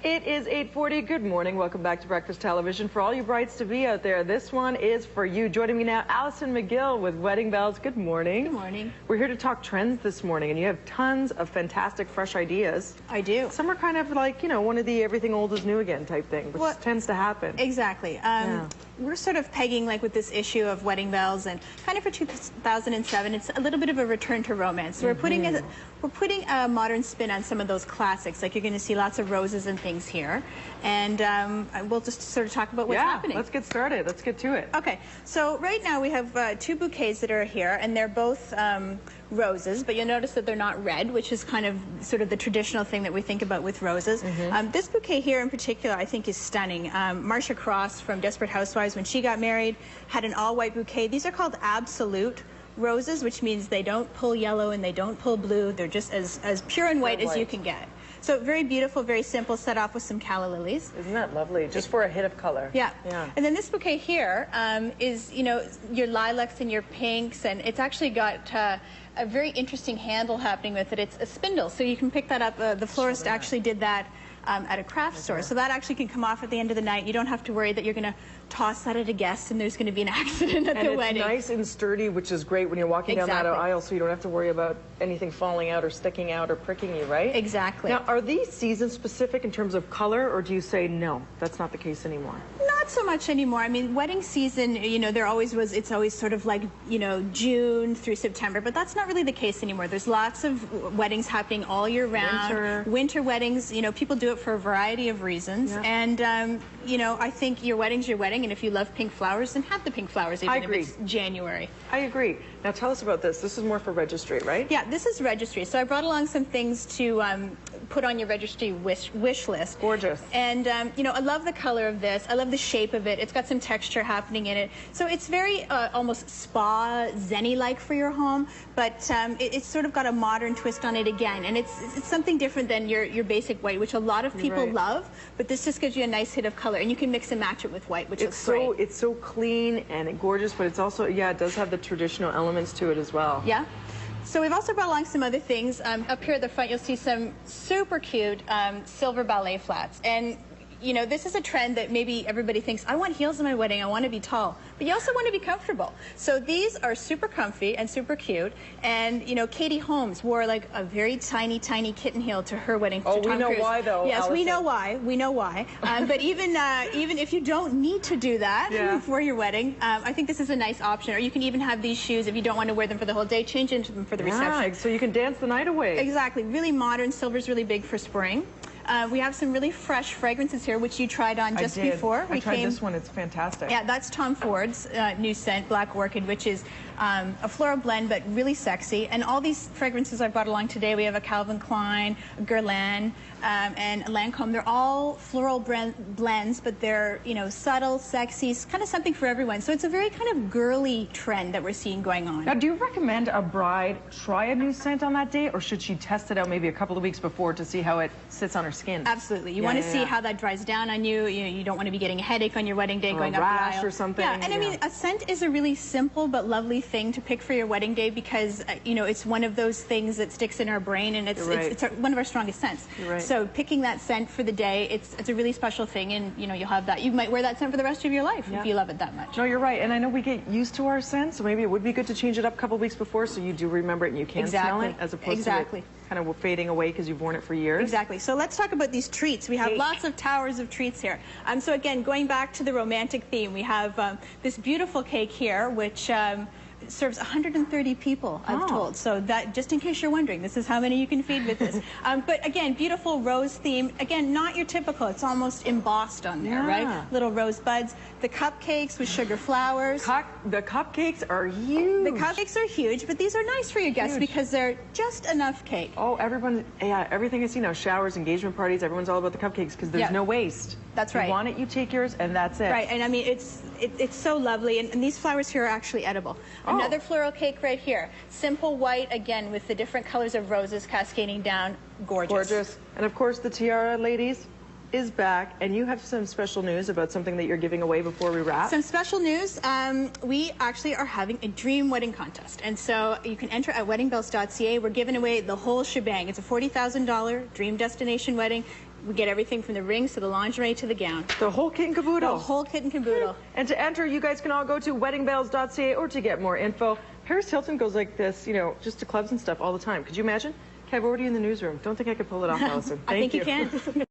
It is 8:40. Good morning. Welcome back to Breakfast Television. For all you brides to be out there, this one is for you. Joining me now, Allison McGill with Wedding Bells. Good morning. Good morning. We're here to talk trends this morning, and you have tons of fantastic, fresh ideas. I do. Some are kind of like, you know, one of the everything old is new again type thing, which tends to happen. Exactly. We're sort of pegging like with this issue of Wedding Bells, and kind of for 2007, it's a little bit of a return to romance. So we're putting a modern spin on some of those classics. Like you're going to see lots of roses and things here, and we'll just sort of talk about what's happening. Let's get started. Let's get to it. Okay. So right now we have two bouquets that are here, and they're both roses, but you'll notice that they're not red, which is kind of sort of the traditional thing that we think about with roses. This bouquet here in particular I think is stunning. Marcia Cross from Desperate Housewives, when she got married, had an all-white bouquet. These are called absolute roses, which means they don't pull yellow and they don't pull blue. They're just as pure and white as you can get. So very beautiful, very simple, set off with some calla lilies. Isn't that lovely? Just for a hit of color. Yeah. And then this bouquet here is, you know, your lilacs and your pinks, and it's actually got a very interesting handle happening with it. It's a spindle, so you can pick that up. The florist actually did that at a craft store, so that actually can come off at the end of the night. You don't have to worry that you're going to toss that at a guest and there's going to be an accident at the wedding. And it's nice and sturdy, which is great when you're walking down that aisle, so you don't have to worry about anything falling out or sticking out or pricking you, right? Exactly. Now, are these season specific in terms of color, or do you say no, that's not the case anymore? Not so much anymore. I mean, wedding season, you know, it's always sort of like, you know, June through September, but that's not really the case anymore. There's lots of weddings happening all year round. Winter weddings, you know, people do it for a variety of reasons. And, you know, I think your wedding's your wedding, and if you love pink flowers, then have the pink flowers, even if it's January. I agree. Now tell us about this. This is more for registry, right? Yeah, this is registry. So I brought along some things to put on your registry wish list. Gorgeous. And, you know, I love the color of this. I love the shape of it. It's got some texture happening in it. So it's very almost spa, zen-y-like for your home, but it's sort of got a modern twist on it again. And it's something different than your basic white, which a lot of people love, but this just gives you a nice hit of color. And you can mix and match it with white, which is great. It's so clean and gorgeous, but it's also, it does have the traditional elements to it as well. Yeah. So we've also brought along some other things. Up here at the front, you'll see some super cute silver ballet flats. And you know, this is a trend that maybe everybody thinks, I want heels in my wedding, I want to be tall. But you also want to be comfortable. So these are super comfy and super cute. And, you know, Katie Holmes wore like a very tiny, tiny kitten heel to her wedding. Oh, we know why, though. Yes, Allison. we know why. We know why. But even if you don't need to do that for your wedding, I think this is a nice option. Or you can even have these shoes, if you don't want to wear them for the whole day, change into them for the reception. So you can dance the night away. Exactly. Really modern. Silver's really big for spring. We have some really fresh fragrances here, which you tried on just before. I tried this one. It's fantastic. Yeah, that's Tom Ford's new scent, Black Orchid, which is a floral blend, but really sexy. And all these fragrances I brought along today, we have a Calvin Klein, a Guerlain, and a Lancome. They're all floral blends, but they're, you know, subtle, sexy, kind of something for everyone. So it's a very kind of girly trend that we're seeing going on. Now, do you recommend a bride try a new scent on that day, or should she test it out maybe a couple of weeks before to see how it sits on her skin? Absolutely. You want to see how that dries down on you. You don't want to be getting a headache on your wedding day, going up the aisle. Or something. Yeah, and I mean, a scent is a really simple but lovely thing to pick for your wedding day because, you know, it's one of those things that sticks in our brain, and it's one of our strongest scents. So picking that scent for the day, it's a really special thing, and, you know, you'll have that. You might wear that scent for the rest of your life if you love it that much. No, you're right. And I know we get used to our scent, so maybe it would be good to change it up a couple weeks before so you do remember it and you can smell it, as opposed to it kind of fading away because you've worn it for years. Exactly. So let's talk about these treats. We have lots of towers of treats here. So again, going back to the romantic theme, we have this beautiful cake here, which serves 130 people, I've told. So that, just in case you're wondering, this is how many you can feed with this. But again, beautiful rose theme. Again, not your typical. It's almost embossed on there, right? Little rose buds. The cupcakes with sugar flowers. The cupcakes are huge. The cupcakes are huge, but these are nice for your guests because they're just enough cake. Oh, everyone, everything I see now, showers, engagement parties, everyone's all about the cupcakes because there's no waste. That's right. You want it, you take yours, and that's it. Right, and I mean, it's so lovely, and these flowers here are actually edible. Another floral cake right here. Simple white, again, with the different colors of roses cascading down. Gorgeous. Gorgeous. And of course, the tiara, ladies, is back, and you have some special news about something that you're giving away before we wrap. Some special news. We actually are having a dream wedding contest, and so you can enter at weddingbells.ca. We're giving away the whole shebang. It's a $40,000 dream destination wedding. We get everything from the rings to the lingerie to the gown. The whole kit and caboodle. The whole kit and caboodle. And to enter, you guys can all go to weddingbells.ca, or to get more info, Paris Hilton goes like this, you know, just to clubs and stuff all the time. Could you imagine? Kev, we're already in the newsroom. Don't think I could pull it off, Allison. I think you can.